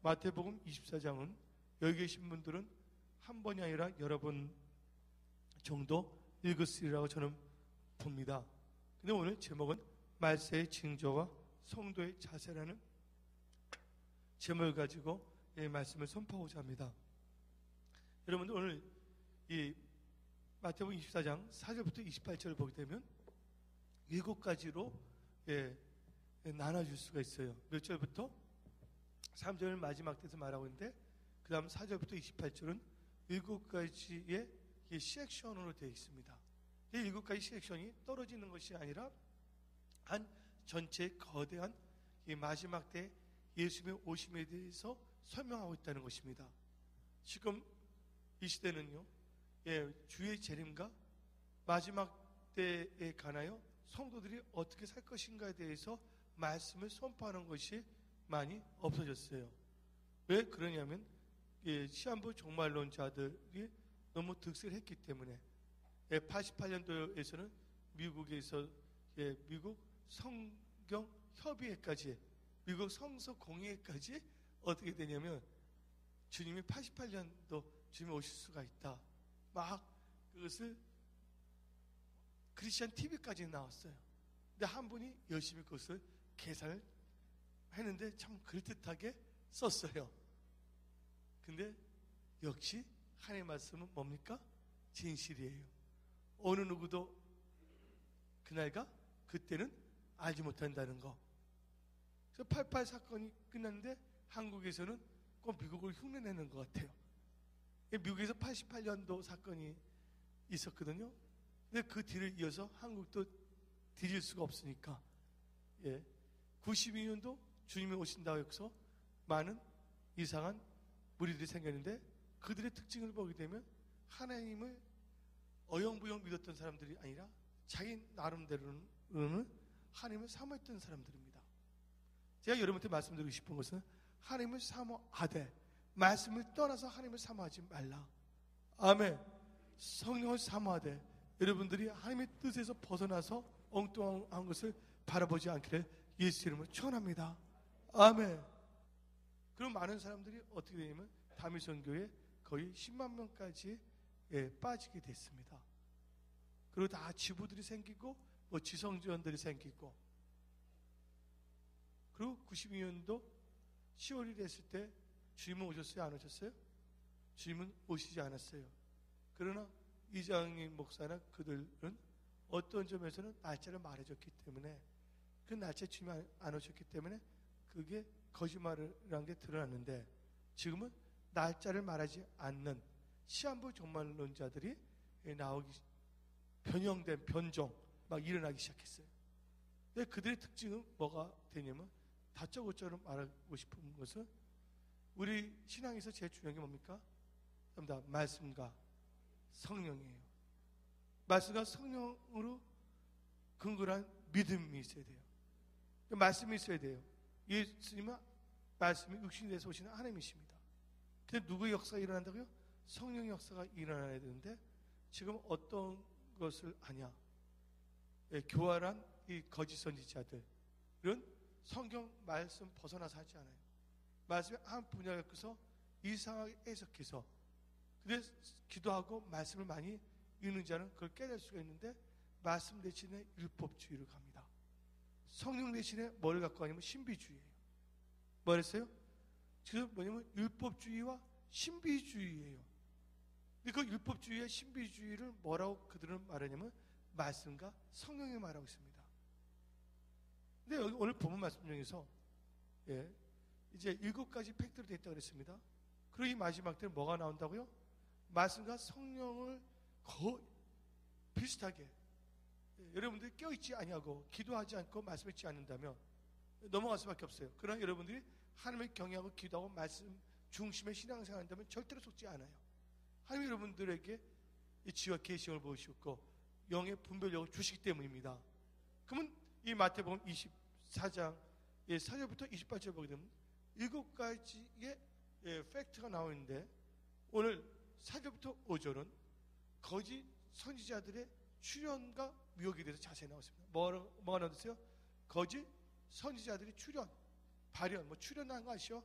마태복음 24장은 여기 계신 분들은 한 번이 아니라 여러 번 정도 읽었으리라고 저는 봅니다. 근데 오늘 제목은 말세의 징조와 성도의 자세라는 제목을 가지고 이 말씀을 선포하고자 합니다. 여러분들 오늘 이 마태복음 24장 4절부터 28절을 보게 되면 7가지로 나눠줄 수가 있어요. 몇 절부터? 3절을 마지막 때에서 말하고 있는데 그 다음 4절부터 28절은 7가지의 섹션으로 되어 있습니다. 이 7가지 섹션이 떨어지는 것이 아니라 한 전체 거대한 이 마지막 때 예수님의 오심에 대해서 설명하고 있다는 것입니다. 지금 이 시대는요, 주의 재림과 마지막 때에 관하여 성도들이 어떻게 살 것인가에 대해서 말씀을 선포하는 것이 많이 없어졌어요. 왜 그러냐면 시한부 종말론자들이 너무 득세를 했기 때문에 88년도에서는 미국에서 미국 성경 협의회까지 미국 성서 공의회까지 어떻게 되냐면 주님이 88년도 주님이 오실 수가 있다. 막 그것을 크리스천 TV까지 나왔어요. 근데 한 분이 열심히 그것을 계산을 했는데 참 그럴듯하게 썼어요. 근데 역시 하나님의 말씀은 뭡니까? 진실이에요. 어느 누구도 그날과 그때는 알지 못한다는 거. 그래서 88 사건이 끝났는데 한국에서는 꼭 미국을 흉내내는 것 같아요. 미국에서 88년도 사건이 있었거든요. 근데 그 뒤를 이어서 한국도 뒤질 수가 없으니까 92년도 주님이 오신다고 해서 많은 이상한 무리들이 생겼는데 그들의 특징을 보게 되면 하나님을 어영부영 믿었던 사람들이 아니라 자기 나름대로는 하나님을 사모했던 사람들입니다. 제가 여러분한테 말씀드리고 싶은 것은 하나님을 사모하되 말씀을 떠나서 하나님을 사모하지 말라. 아멘. 성령을 사모하되 여러분들이 하나님의 뜻에서 벗어나서 엉뚱한 것을 바라보지 않기를 예수 이름으로 축원합니다. 아멘. 그럼 많은 사람들이 어떻게 되냐면 다미선교에 거의 10만 명까지 빠지게 됐습니다. 그리고 다 지부들이 생기고 지성지원들이 생기고 그리고 92년도 10월이 됐을 때 주님은 오셨어요? 안 오셨어요? 주님은 오시지 않았어요. 그러나 이장님 목사나 그들은 어떤 점에서는 날짜를 말해줬기 때문에 그 날짜에 주님이 안 오셨기 때문에 그게 거짓말이라는 게 드러났는데 지금은 날짜를 말하지 않는 시한부 종말론자들이 나오기 변형된 변종 막 일어나기 시작했어요. 근데 그들의 특징은 뭐가 되냐면 다짜고짜로 말하고 싶은 것은 우리 신앙에서 제일 중요한 게 뭡니까? 말씀과 성령이에요. 말씀과 성령으로 근거한 믿음이 있어야 돼요. 말씀이 있어야 돼요. 예수님은 말씀이 육신이 돼서 오시는 하나님이십니다. 근데 누구의 역사가 일어난다고요? 성령의 역사가 일어나야 되는데 지금 어떤 것을 하냐? 교활한 이 거짓 선지자들은 성경 말씀 벗어나서 하지 않아요. 말씀의 한 분야에 갖고서 이상하게 해석해서 근데 기도하고 말씀을 많이 읽는 자는 그걸 깨달을 수가 있는데 말씀 대신에 율법주의를 갑니다. 성령 대신에 뭘 갖고 가냐면 신비주의예요. 뭐랬어요? 지금 뭐냐면 율법주의와 신비주의예요. 근데 그 율법주의와 신비주의를 뭐라고 그들은 말하냐면 말씀과 성령이 말하고 있습니다. 근데 여기 오늘 본문 말씀 중에서 이제 7가지 팩트로 되어 있다고 그랬습니다. 그리고 이 마지막 때는 뭐가 나온다고요? 말씀과 성령을 비슷하게 여러분들이 껴있지 아니하고 기도하지 않고 말씀했지 않는다면 넘어갈 수밖에 없어요. 그러나 여러분들이 하나님을 경외하고 기도하고 말씀 중심의 신앙생활을 한다면 절대로 속지 않아요. 하나님 여러분들에게 이 지와 계시를 보시고 영의 분별력을 주시기 때문입니다. 그러면 이 마태복음 24장 4절부터 28절 보게 되면 7가지의 팩트가 나오는데 오늘 4절부터 5절은 거짓 선지자들의 출현과 미혹에 대해서 자세히 나왔습니다. 뭐가 나왔어요? 거짓 선지자들의 출현, 발현, 출현한 거 아시죠?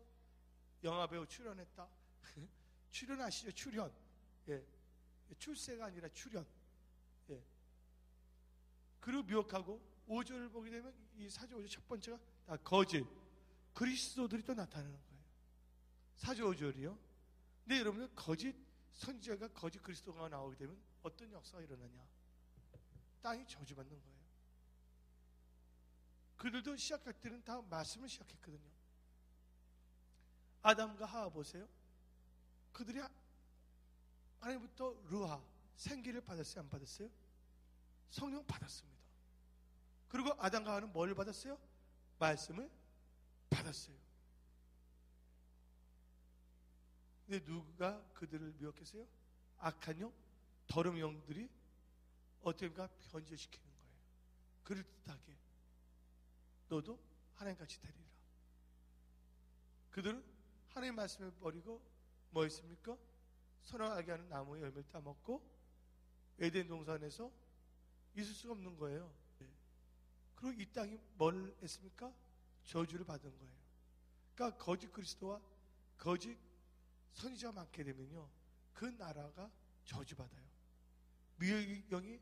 영화배우 출연했다. 출연하시죠, 출연. 예. 출세가 아니라 출연. 예. 그리고 미혹하고 5절을 보게 되면 이 4절 5절 첫 번째가 다 거짓 그리스도들이 또 나타나는 거예요. 4절 5절이요. 근데 여러분들 거짓 선지자가 거짓 그리스도가 나오게 되면 어떤 역사가 일어나냐? 땅이 저주받는 거예요. 그들도 시작할 때는 다 말씀을 시작했거든요. 아담과 하와 보세요. 그들이 하나님부터 르하 생기를 받았어요? 안 받았어요? 성령 받았습니다. 그리고 아담과 하와는 뭘 받았어요? 말씀을 받았어요. 근데 누가 그들을 미혹했어요? 악한 영, 더러운 영들이 어떻게 변질시키는 거예요. 그럴듯하게 너도 하나님같이 되리라. 그들은 하나님 말씀을 버리고 뭐 했습니까? 선악하게 하는 나무의 열매를 따먹고 에덴 동산에서 있을 수가 없는 거예요. 그리고 이 땅이 뭘 했습니까? 저주를 받은 거예요. 그러니까 거짓 그리스도와 거짓 선지자가 많게 되면요, 그 나라가 저주받아요. 미혹이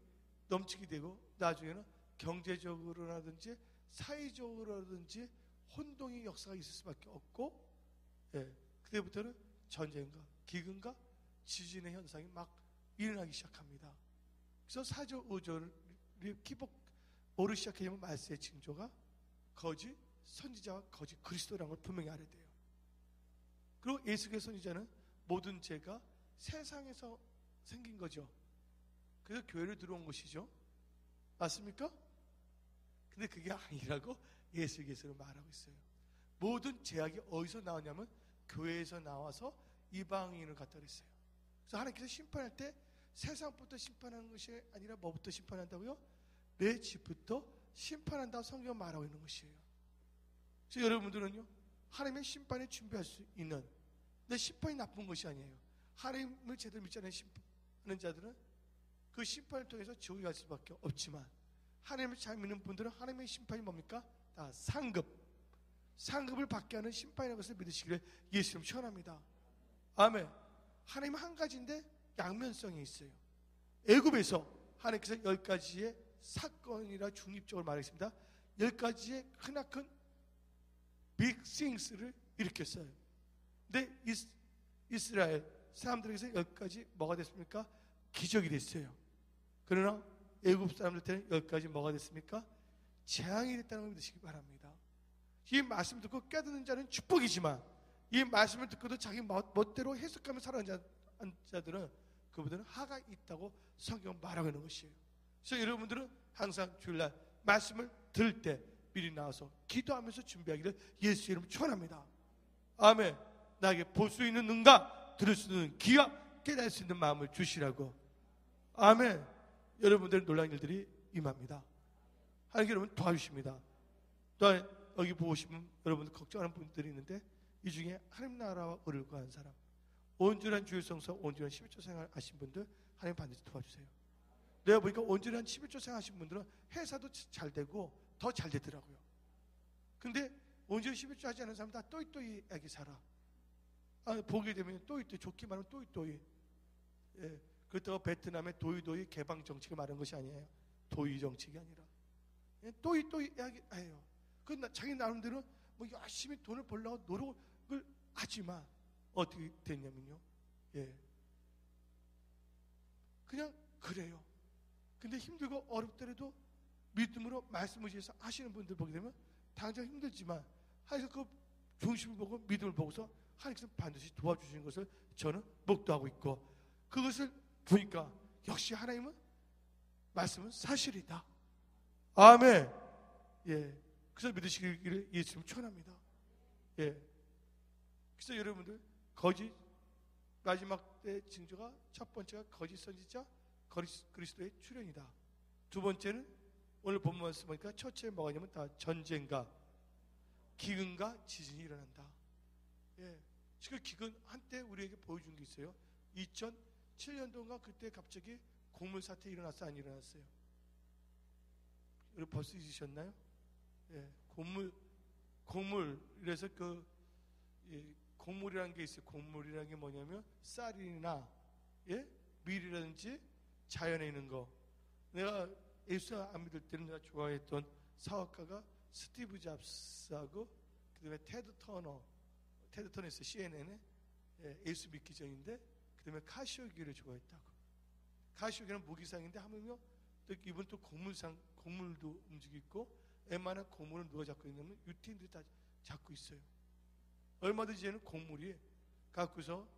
넘치게 되고 나중에는 경제적으로라든지 사회적으로라든지 혼동의 역사가 있을 수밖에 없고, 그때부터는 전쟁과 기근과 지진의 현상이 막 일어나기 시작합니다. 그래서 4절 5절이 기복 오르기 시작하면 말세의 징조가 거짓 선지자와 거짓 그리스도라는 걸 분명히 알아야 돼요. 그리고 예수의 선지자는 모든 죄가 세상에서 생긴 거죠. 그래서 교회를 들어온 것이죠. 맞습니까? 근데 그게 아니라고 예수께서 말하고 있어요. 모든 죄악이 어디서 나오냐면 교회에서 나와서 이방인을 갖다 그랬어요. 그래서 하나님께서 심판할 때 세상부터 심판하는 것이 아니라 뭐부터 심판한다고요? 내 집부터 심판한다고 성경 말하고 있는 것이에요. 그래서 여러분들은요, 하나님의 심판에 준비할 수 있는, 근데 심판이 나쁜 것이 아니에요. 하나님을 제대로 믿지 않는 심판하는 자들은 그 심판을 통해서 지옥에 갈 수밖에 없지만, 하나님을 잘 믿는 분들은 하나님의 심판이 뭡니까? 다 상급을 받게 하는 심판이라는 것을 믿으시기를 예수님 축원합니다. 아멘. 하나님은 한 가지인데 양면성이 있어요. 애굽에서 하나님께서 10가지의 사건이라 중립적으로 말하겠습니다. 10가지의 크나큰 big things를 일으켰어요. 근데 이스라엘 사람들에게서 10가지 뭐가 됐습니까? 기적이 됐어요. 그러나 애굽 사람들한테는 10가지 뭐가 됐습니까? 재앙이 됐다는 걸 믿으시기 바랍니다. 이 말씀을 듣고 깨닫는 자는 축복이지만, 이 말씀을 듣고도 자기 멋대로 해석하며 살아가는 자들은 그분들은 하가 있다고 성경 말하고 있는 것이에요. 그래서 여러분들은 항상 주일날 말씀을 들을 때 미리 나와서 기도하면서 준비하기를 예수 이름으로 축원합니다. 아멘. 나에게 볼 수 있는 눈과 들을 수 있는 귀와 깨달을 수 있는 마음을 주시라고. 아멘. 여러분들 놀라운 일들이 임합니다. 하나님 여러분 도와주십니다. 또한 여기 보고 싶은 여러분들 걱정하는 분들이 있는데, 이 중에 하나님 나라와 의를 구하는 사람, 온전한 주일 성서, 온전한 11조 생활 하신 분들 하나님 반드시 도와주세요. 내가 보니까 온전한 11조 생활 하신 분들은 회사도 잘 되고 더 잘 되더라고요. 근데 온전히 11조 하지 않은 사람은 다 또이또이하게 살아. 보게 되면 또이또이, 좋게 말하면 또이또이. 그렇다고 베트남의 도이도이 개방 정책을 말하는 것이 아니에요. 도이 정책이 아니라 또이또이하게 해요. 자기 나름대로 뭐 열심히 돈을 벌려고 노력을 하지만 어떻게 됐냐면요, 그냥 그래요. 근데 힘들고 어렵더라도 믿음으로 말씀을 위해서 하시는 분들 보게 되면 당장 힘들지만 하나님께서 그 중심을 보고 믿음을 보고서 하나님께서 반드시 도와주시는 것을 저는 목도하고 있고, 그것을 보니까 역시 하나님은 말씀은 사실이다. 아멘. 그래서 믿으시기를 예수님 축원합니다. 그래서 여러분들 거짓 마지막 때 징조가, 첫 번째가 거짓 선지자 그리스도의 출현이다. 두 번째는 오늘 본문 말씀 보니까 첫째 뭐가 있냐면 다 전쟁과 기근과 지진이 일어난다. 지금 기근 한때 우리에게 보여준 게 있어요. 2007년도인가 그때 갑자기 곡물 사태 일어났어요? 안 일어났어요? 여러분 벌써 잊으셨나요? 곡물 이래서 곡물이라는 게 있어요. 곡물이라는 게 뭐냐면 쌀이나 밀이라든지 자연에 있는 거. 내가 예수 안 믿을 때는 내가 좋아했던 사업가가 스티브 잡스하고 그다음에 테드 터너 있어요. CNN에 예수 믿기 전인데 그다음에 카시오기를 좋아했다고. 카시오기는 무기상인데 하물며 또 이분 또 곡물도 움직이고 웬만한 곡물은 누가 잡고 있냐면 유태인들이 다 잡고 있어요. 얼마든지 쟤는 곡물이 갖고서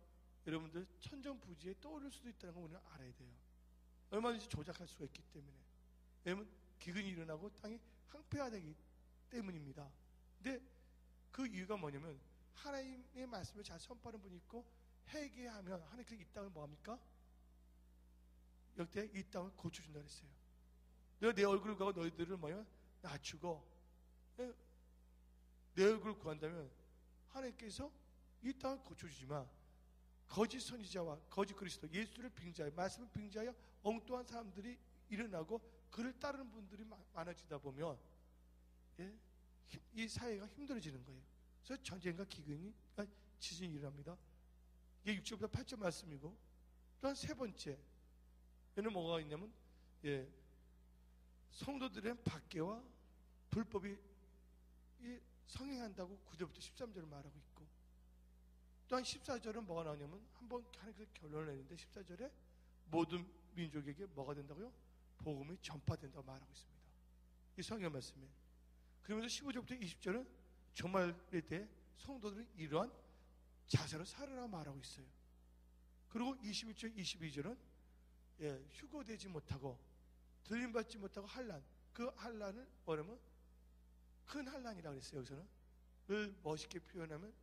여러분들 천정부지에 떠오를 수도 있다는 걸 우리는 알아야 돼요. 얼마든지 조작할 수가 있기 때문에. 왜냐면 기근이 일어나고 땅이 황폐화되기 때문입니다. 근데 그 이유가 뭐냐면 하나님의 말씀을 잘 선포하는 분이 있고 회개하면 하나님께서 이 땅을 뭐합니까? 역대 이 땅을 고쳐준다 그랬어요. 내가 내 얼굴을 구하고 너희들을 뭐냐? 낮추고 내 얼굴을 구한다면 하나님께서 이 땅을 고쳐주지만 거짓 선지자와 거짓 그리스도 예수를 빙자하여 말씀을 빙자하여 엉뚱한 사람들이 일어나고 그를 따르는 분들이 많아지다 보면 이 사회가 힘들어지는 거예요. 그래서 전쟁과 기근이 지진이 일어납니다. 이게 6절부터 8절 말씀이고 또한 세 번째 얘는 뭐가 있냐면 성도들의 박해와 불법이 성행한다고 9절부터 13절을 말하고 있고 또한 14절은 뭐가 나오냐면 한번 하나님께서 결론을 내는데 14절에 모든 민족에게 뭐가 된다고요? 복음이 전파된다고 말하고 있습니다. 이 성경 말씀에. 그러면서 15절부터 20절은 종말에 대해 성도들은 이러한 자세로 살으라고 말하고 있어요. 그리고 21절, 22절은 휴거되지 못하고 들림받지 못하고 환난, 그 환난을 뭐냐면 큰 환난이라고 그랬어요. 여기서는 을 멋있게 표현하면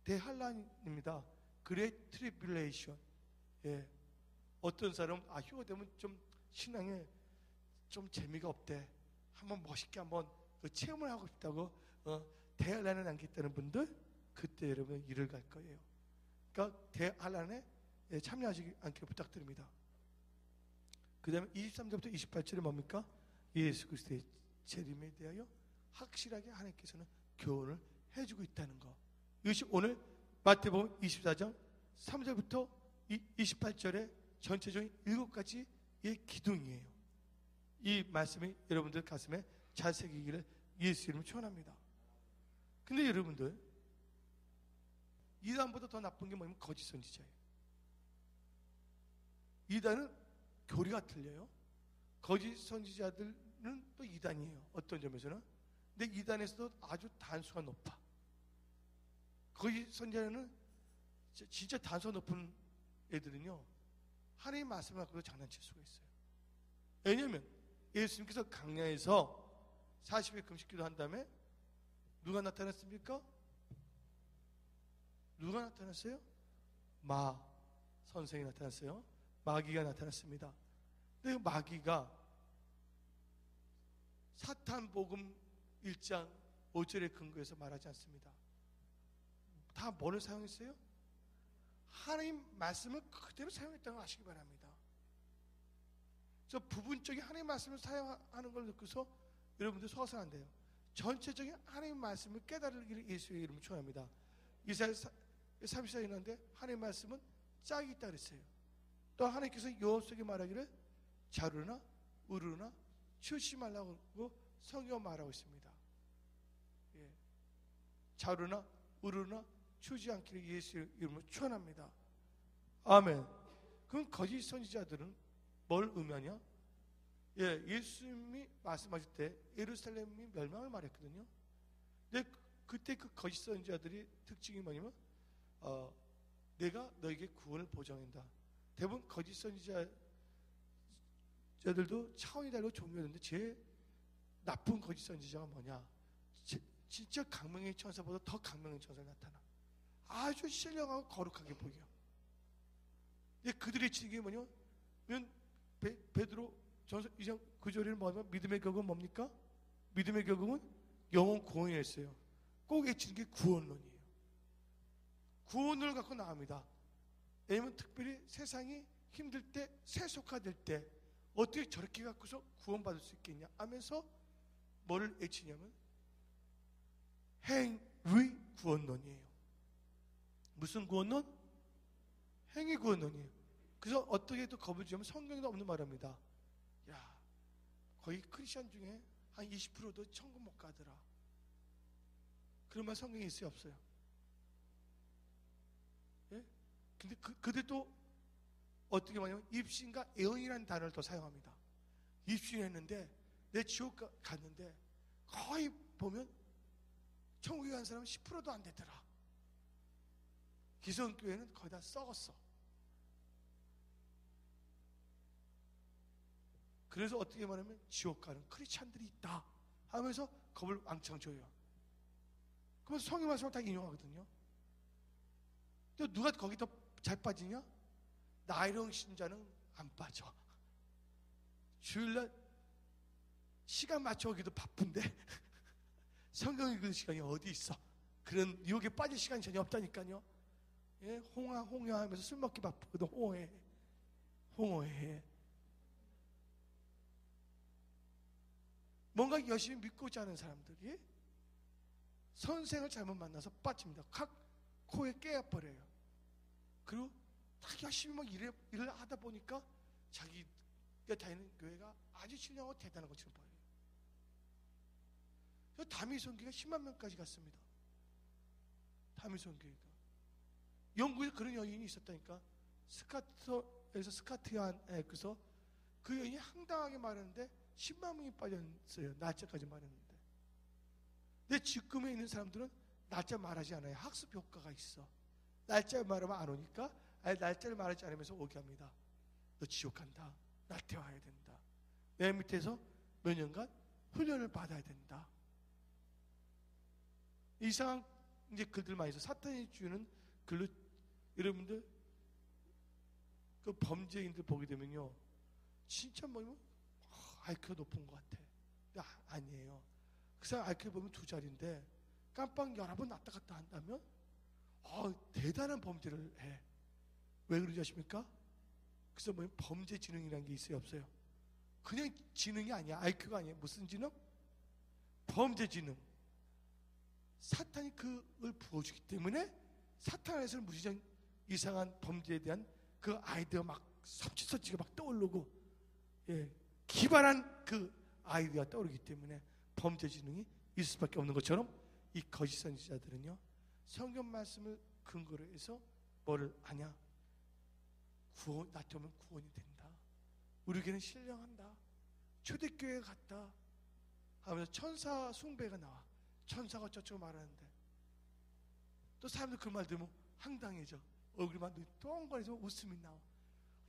대환난입니다. Great Tribulation. 어떤 사람은 휴거되면 좀 신앙에 좀 재미가 없대. 한번 멋있게 한번 체험을 하고 싶다고 대환난을 남겠다는 분들 그때 여러분 일을 갈 거예요. 그러니까 대환난에 참여하지 않기를 부탁드립니다. 그 다음에 23절부터 28절은 뭡니까? 예수 그리스도의 재림에 대하여 확실하게 하나님께서는 교훈을 해주고 있다는 거. 이것이 오늘 마태복음 24장 3절부터 28절의 전체적인 7가지의 기둥이에요. 이 말씀이 여러분들 가슴에 잘 새기기를 예수 이름으로 축원합니다. 근데 여러분들 이단보다 더 나쁜 게 뭐냐면 거짓 선지자예요. 이단은 교리가 틀려요. 거짓 선지자들은 또 이단이에요. 어떤 점에서는. 근데 이단에서도 아주 단수가 높아. 거짓 선지자는 진짜 단수가 높은 애들은요 하나님의 말씀을 갖고도 장난칠 수가 있어요. 왜냐하면 예수님께서 강야에서 40일 금식기도 한 다음에 누가 나타났습니까? 누가 나타났어요? 마 선생이 나타났어요. 마귀가 나타났습니다. 근데 그 마귀가 사탄복음 1장 5절의 근거에서 말하지 않습니다. 다 뭐를 사용했어요? 하나님 말씀을 그대로 사용했다는 걸 아시기 바랍니다. 그래서 부분적인 하나님 말씀을 사용하는 걸 듣고서 여러분들 속아서 안 돼요. 전체적인 하나님 말씀을 깨달으기를 예수의 이름으로 축원합니다. 이사야 34장 있는데 하나님 말씀은 짝이 있다 그랬어요. 또 하나님께서 요한 속에 말하기를 자르나 우르나 치우지 말라고 성경 말하고 있습니다. 자르나 우르나 치우지 않기를 예수의 이름으로 축원합니다. 아멘. 그럼 거짓 선지자들은 뭘 의미하냐? 예수님이 말씀하실 때 예루살렘이 멸망을 말했거든요. 근데 그때 그 거짓 선지자들이 특징이 뭐냐면 내가 너에게 구원을 보장한다. 대부분 거짓 선지자들도 차원이 다르고 종류가 있는데 제일 나쁜 거짓 선지자가 뭐냐? 진짜 강명의 천사보다 더 강명의 천사가 나타나. 아주 신령하고 거룩하게 보여. 근데 그들의 지경이 뭐냐? 베드로 전서 2장 9절에는 뭐냐면 믿음의 결국은 뭡니까? 믿음의 결국은 영혼 구원이었어요. 꼭 외치는 게 구원론이에요. 구원을 갖고 나옵니다. 왜냐면 특별히 세상이 힘들 때, 세속화될 때 어떻게 저렇게 갖고서 구원받을 수 있겠냐 하면서 뭐를 외치냐면 행위 구원론이에요. 무슨 구원론? 행위 구원론이에요. 그래서 어떻게 또 겁을 주면 성경에도 없는 말입니다. 야, 거의 크리스천 중에 한 20%도 천국 못 가더라. 그런 말 성경에 있어요, 없어요? 예? 근데 그들 또 어떻게 말하냐면 입신과 애언이라는 단어를 또 사용합니다. 입신했는데 내 지옥 갔는데 거의 보면 천국에 간 사람은 10%도 안 되더라. 기성교회는 거의 다 썩었어. 그래서 어떻게 말하면 지옥 가는 크리스찬들이 있다 하면서 겁을 왕창 줘요. 그러면서 성경 말씀을 다 인용하거든요. 또 누가 거기 더 잘 빠지냐? 나이롱 신자는 안 빠져. 주일날 시간 맞춰오기도 바쁜데 성경 읽는 시간이 어디 있어? 그런 유혹에 빠질 시간이 전혀 없다니까요. 예? 홍해하면서 술 먹기 바쁘거든. 홍어해. 뭔가 열심히 믿고자 하는 사람들이 선생을 잘못 만나서 빠집니다. 각 코에 깨어버려요. 그리고 딱 열심히 막 일을 하다 보니까 자기가 다니는 교회가 아주 신령하고 대단한 것처럼 보여요. 그래서 다미성교회가 10만 명까지 갔습니다. 다미성교회가. 영국에 그런 여인이 있었다니까. 스카트안에서 그 여인이 황당하게 말하는데 10만 명이 빠졌어요. 날짜까지 말했는데. 근데 지금에 있는 사람들은 날짜 말하지 않아요. 학습 효과가 있어. 날짜 말하면 안 오니까 아예 날짜를 말하지 않으면서 오게 합니다. 너 지옥 간다. 나태화해야 된다. 내 밑에서 몇 년간 훈련을 받아야 된다. 이상한 이제 글들 많이 있어. 사탄이 주는 글로 여러분들 그 범죄인들 보게 되면요, 진짜 뭐냐면 IQ가 높은 것 같아. 근데 아니에요. 그 사람 IQ 보면 2자리인데 깜빵 여러 번 왔다 갔다 한다면 대단한 범죄를 해. 왜 그러지 아십니까? 그래서 뭐냐면 범죄 지능이라는 게 있어요, 없어요? 그냥 지능이 아니야. IQ가 아니야. 무슨 지능? 범죄 지능. 사탄이 그걸 부어주기 때문에 사탄 안에서는 무지장 이상한 범죄에 대한 그 아이디어 막 섭취가 막 떠오르고, 예, 기발한 그 아이디어가 떠오르기 때문에 범죄 지능이 있을 수밖에 없는 것처럼 이 거짓 선지자들은요, 성경 말씀을 근거로 해서 뭐를 하냐? 나태우면 구원이 된다. 우리 교회는 신령한다. 초대교회 갔다 하면서 천사 숭배가 나와. 천사가 어쩌고 말하는데 또 사람들 그 말 들으면 황당해져. 얼굴만 눈이 똥거리서 웃음이 나와.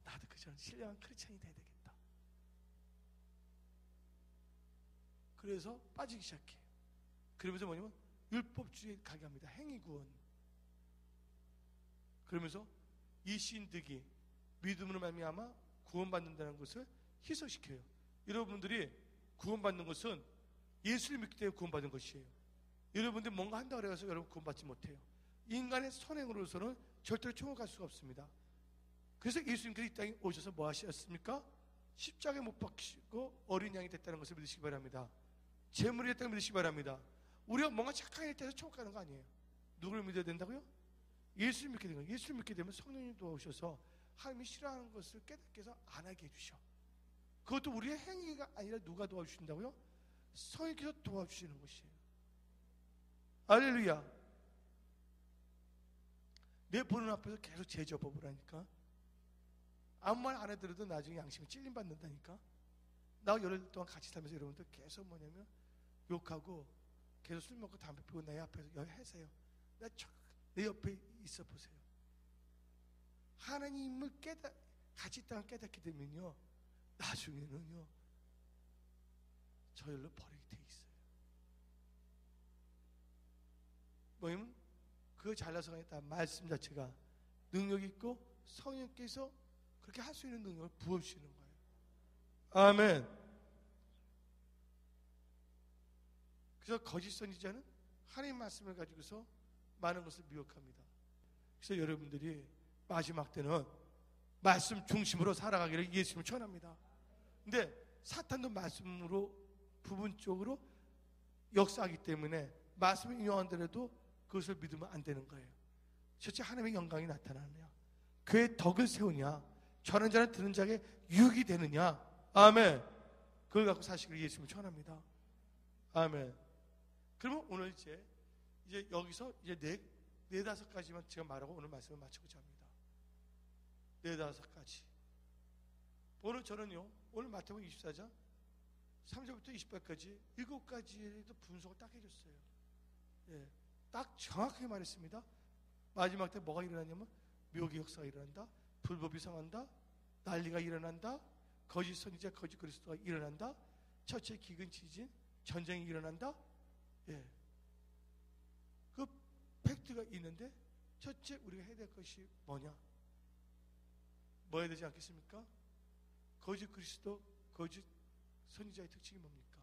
나도 그처럼 신령한 크리스찬이 돼야 되겠다. 그래서 빠지기 시작해요. 그러면서 뭐냐면 율법주의에 가게 합니다. 행위구원. 그러면서 이신득이 믿음으로 말미암아 구원받는다는 것을 희석시켜요. 여러분들이 구원받는 것은 예수를 믿기 때문에 구원받는 것이에요. 여러분들이 뭔가 한다고 해서 여러분 구원받지 못해요. 인간의 선행으로서는 절대로 천국 갈 수가 없습니다. 그래서 예수님께서 이 땅에 오셔서 뭐 하셨습니까? 십자가에 못 박히고 어린 양이 됐다는 것을 믿으시기 바랍니다. 제물이 됐다는 것을 믿으시기 바랍니다. 우리가 뭔가 착한 일을 해서 천국 가는 거 아니에요. 누구를 믿어야 된다고요? 예수를 믿게 되는 거예요. 예수를 믿게 되면 성령님 도와오셔서 하나님이 싫어하는 것을 깨닫게 해서 안 하게 해주셔. 그것도 우리의 행위가 아니라 누가 도와주신다고요? 성령께서 도와주시는 것이에요. 할렐루야. 내 보는 앞에서 계속 제조법을 하니까 아무 말 안 해들어도 나중에 양심이 찔림받는다니까. 나 열흘 동안 같이 살면서 여러분들 계속 뭐냐면 욕하고 계속 술 먹고 담배 피우고 내 앞에서 해세요. 내 옆에 있어 보세요. 하나님을 같이 있다가 깨닫게 되면요, 나중에는요 저절로 버리게 돼 있어요. 뭐냐면 그거 잘나서가 아니라 말씀 자체가 능력 있고 성령께서 그렇게 할 수 있는 능력을 부어주시는 거예요. 아멘. 그래서 거짓 선지자는 하나님 말씀을 가지고서 많은 것을 미혹합니다. 그래서 여러분들이 마지막 때는 말씀 중심으로 살아가기를 예수님을 축원합니다. 근데 사탄도 말씀으로 부분적으로 역사하기 때문에 말씀을 인용한더라도 그것을 믿으면 안 되는 거예요. 첫째, 하나님의 영광이 나타나느냐, 그의 덕을 세우냐, 전하는 자는 듣는 자에게 유익이 되느냐. 아멘. 그걸 갖고 사시기를 예수님을 축원합니다. 아멘. 그러면 오늘 이제 여기서 이제 네다섯 가지만 제가 말하고 오늘 말씀을 마치고자 합니다. 네다섯 가지. 오늘 저는요, 오늘 마태복음 24장 3절부터 20절까지 7가지에도 분석을 딱 해줬어요. 예, 딱 정확하게 말했습니다. 마지막 때 뭐가 일어나냐면 묘기 역사가 일어난다, 불법이 성한다, 난리가 일어난다, 거짓 선지자, 거짓 그리스도가 일어난다, 첫째 기근 지진, 전쟁이 일어난다. 예, 그 팩트가 있는데 첫째 우리가 해야 될 것이 뭐냐? 뭐 해야 되지 않겠습니까? 거짓 그리스도, 거짓 선지자의 특징이 뭡니까?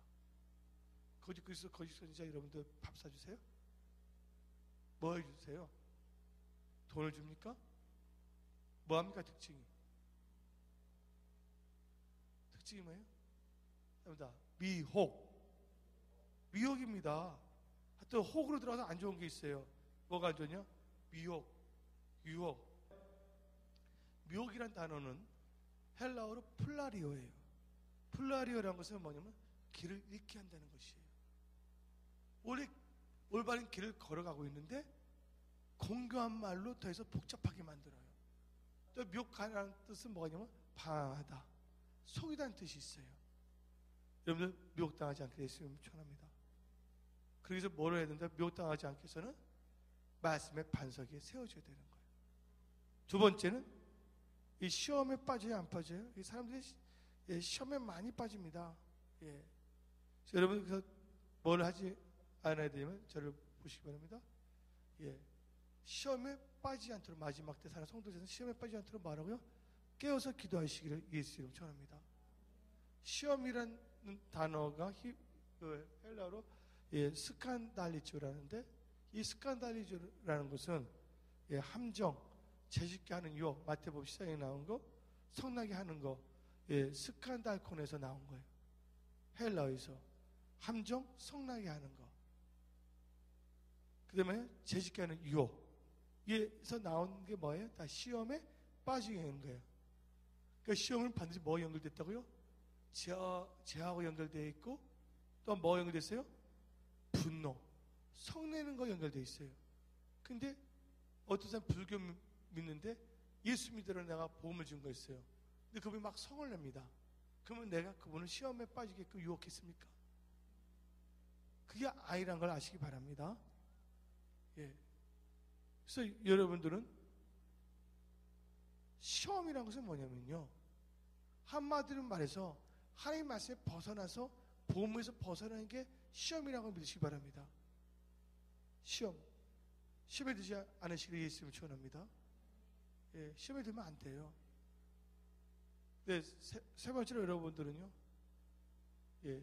거짓 그리스도, 거짓 선지자 여러분들 밥 사주세요? 뭐 해주세요? 돈을 줍니까? 뭐합니까? 특징이 뭐예요? 미혹입니다. 하여튼 혹으로 들어가서 안 좋은 게 있어요. 뭐가 안 좋냐? 미혹, 유혹. 미혹이란 단어는 헬라어로 플라리오예요. 플라리오라는 것은 뭐냐면 길을 잃게 한다는 것이에요. 원래 올바른 길을 걸어가고 있는데 공교한 말로 더해서 복잡하게 만들어요. 또 미혹하라는 뜻은 뭐냐면 방황하다, 속이다는 뜻이 있어요. 여러분들 미혹당하지 않게 되시면 축원합니다. 그래서 뭐를 해야 된다? 미혹당하지 않기 위해서는 말씀의 반석에 세워줘야 되는 거예요. 두 번째는 이 시험에 빠져요, 안 빠져요? 이 사람들이 시험에 많이 빠집니다. 예. 여러분 그래서 뭘 하지 않아야 되냐면 저를 보시기 바랍니다. 예. 시험에 빠지지 않도록 마지막 때 사는 성도들은 시험에 빠지지 않도록 말하고요, 깨어서 기도하시기를 예수 이름으로 축원합니다. 시험이라는 단어가 헬라어로 스칸달리조라는데, 이 스칸달리조라는 것은 함정, 재짓게 하는 유혹, 마태복음 14장에 나온 거, 성나게 하는 거, 스칸달콘에서 나온 거예요. 헬라어에서 함정, 성나게 하는 거. 그 다음에 재짓게 하는 유혹. 에서 나온 게 뭐예요? 다 시험에 빠지게 하는 거예요. 그러니까 시험은 반드시 뭐 연결됐다고요? 죄하고 연결되어 있고, 또 뭐 연결됐어요? 분노, 성내는 거 연결되어 있어요. 근데 어떤 사람 불교 믿는데 예수 믿으러 내가 복음을 준 거 있어요. 근데 그분이 막 성을 냅니다. 그러면 내가 그분을 시험에 빠지게끔 유혹했습니까? 그게 아니란 걸 아시기 바랍니다. 예. 그래서 여러분들은 시험이라는 것은 뭐냐면요, 한마디로 말해서 하나님의 말씀에 벗어나서 복음에서 벗어나는 게 시험이라고 믿으시기 바랍니다. 시험에 들지 않으시기를 예수님을 축원합니다. 예, 시험에 들면 안 돼요. 네, 세 번째로 여러분들은요, 예,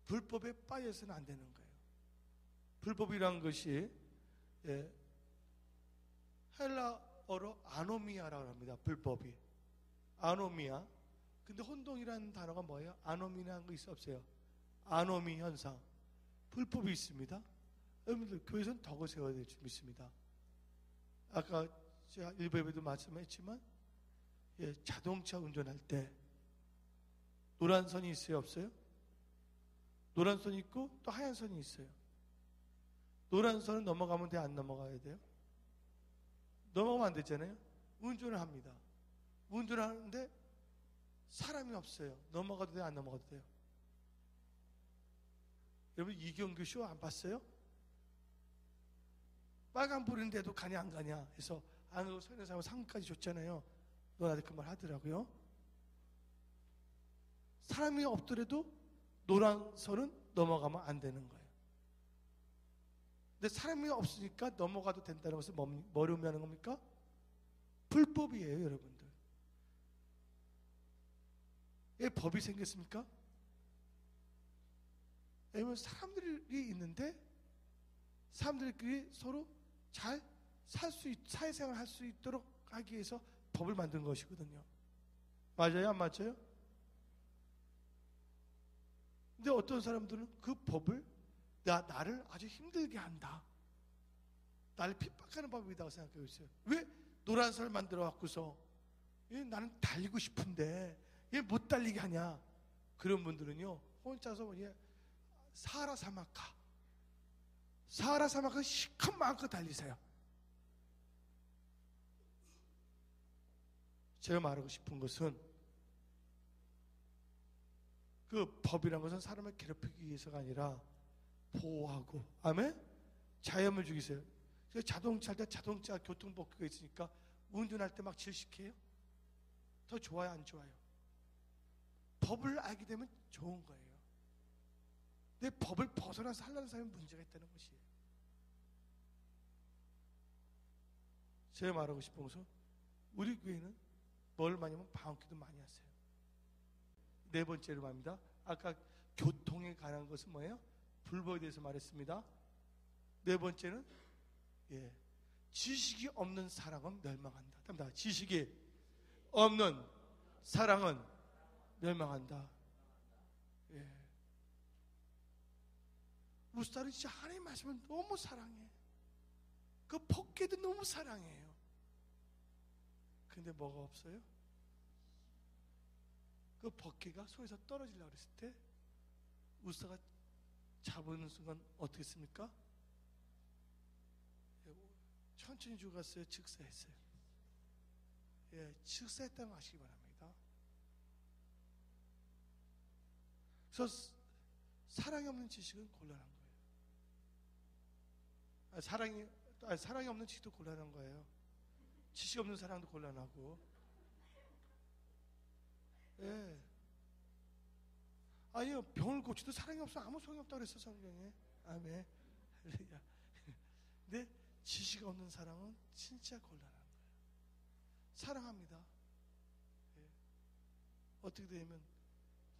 불법에 빠져서는 안 되는 거예요. 불법이라는 것이 헬라어로 아노미아라고 합니다. 불법이 아노미아. 근데 혼동이라는 단어가 뭐예요? 아노미라는 거 있어 없어요? 아노미 현상, 불법이 있습니다. 여러분들 교회에서는 덕을 세워야 될 줄 믿습니다. 아까 제가 일부에도 말씀했지만, 자동차 운전할 때 노란 선이 있어요, 없어요? 노란 선이 있고 또 하얀 선이 있어요. 노란 선은 넘어가면 돼, 안 넘어가야 돼요? 넘어가면 안 되잖아요. 운전을 합니다. 운전을 하는데 사람이 없어요. 넘어가도 돼요, 안 넘어가도 돼요? 여러분 이경규 쇼 안 봤어요? 빨간불인데도 가냐 안 가냐 해서 안 가고 서 있는 사람은 상까지 줬잖아요. 너한테 그 말 하더라고요. 사람이 없더라도 노란 선은 넘어가면 안 되는 거예요. 근데 사람이 없으니까 넘어가도 된다는 것은 뭐를 의미하는 겁니까? 불법이에요, 여러분들. 왜 법이 생겼습니까? 왜냐면 사람들이 있는데 사람들끼리 서로 잘 사회생활 할 수 있도록 하기 위해서 법을 만든 것이거든요. 맞아요? 안 맞아요? 근데 어떤 사람들은 그 법을 나를 아주 힘들게 한다. 나를 핍박하는 법이라고 생각하고 있어요. 왜 노란 살 만들어 갖고서 나는 달리고 싶은데 얘 못 달리게 하냐? 그런 분들은요 혼자서 사하라 사막을 실컷 마음껏 달리세요. 제가 말하고 싶은 것은 그 법이란 것은 사람을 괴롭히기 위해서가 아니라 보호하고, 아멘? 자연을 죽이세요. 자동차 할 때 자동차 교통법규가 있으니까 운전할 때 막 질식해요? 더 좋아요, 안 좋아요? 법을 알게 되면 좋은 거예요. 근데 법을 벗어나서 하려는 사람이 문제가 있다는 것이에요. 제가 말하고 싶은 것은 우리 교회는 뭘 많이 하면 방언기도 많이 하세요. 네 번째로 말입니다. 아까 교통에 관한 것은 뭐예요? 불법에 대해서 말했습니다. 네 번째는 지식이 없는 사랑은 멸망한다. 답니다. 지식이 없는 사랑은 멸망한다. 무스타는 진짜 하나님 말씀을 너무 사랑해. 그 법궤도 너무 사랑해요. 근데 뭐가 없어요? 그 법궤가 손에서 떨어지려고 그랬을 때 우스타가 잡는 순간 어떻게 했습니까? 천천히 죽었어요? 즉사했어요? 즉사했다는 거 아시기 바랍니다. 그래서 사랑이 없는 지식은 곤란한 거예요. 사랑이 없는 지식도 곤란한 거예요. 지식 없는 사랑도 곤란하고. 아니요, 병을 고치도 사랑이 없으면 아무 소용이 없다고 그랬어, 성경에. 아멘. 근데 지식 없는 사랑은 진짜 곤란한 거예요. 사랑합니다. 어떻게 되면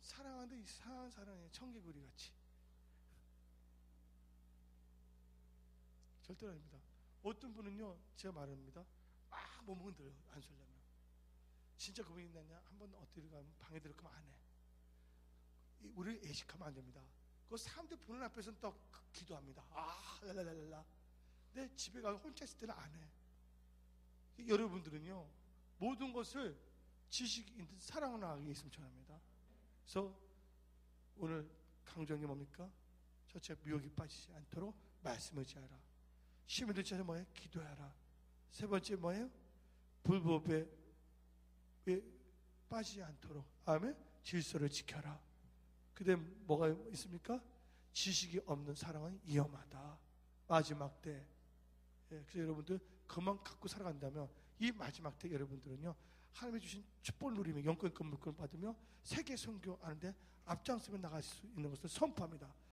사랑하는데 이상한 사랑이에요. 청개구리 같이. 절대로 아닙니다. 어떤 분은요, 제가 말합니다. 몸은 들어요. 안 설려면. 진짜 그분이 있느냐? 한번 어디를 가면 방에 들어가면 안 해. 우리 애식하면 안 됩니다. 그 사람들 보는 앞에서는 또 기도합니다. 랄랄랄라. 근데 집에 가서 혼자 있을 때는 안 해. 여러분들은요, 모든 것을 지식이 있는 사랑을 하기 있으면 전합니다. 그래서 오늘 강조한 게 뭡니까? 첫째, 미혹에 빠지지 않도록 말씀을 지하라. 심히 둘째는 뭐예요? 기도하라. 세 번째 뭐예요? 불법에 빠지지 않도록, 아멘? 질서를 지켜라. 그다음 뭐가 있습니까? 지식이 없는 사랑은 위험하다. 마지막 때. 그래서 여러분들 그만 갖고 살아간다면 이 마지막 때 여러분들은요, 하나님이 주신 축복을 누리며 영권 건물권을 받으며 세계 선교하는데 앞장서며 나갈 수 있는 것을 선포합니다.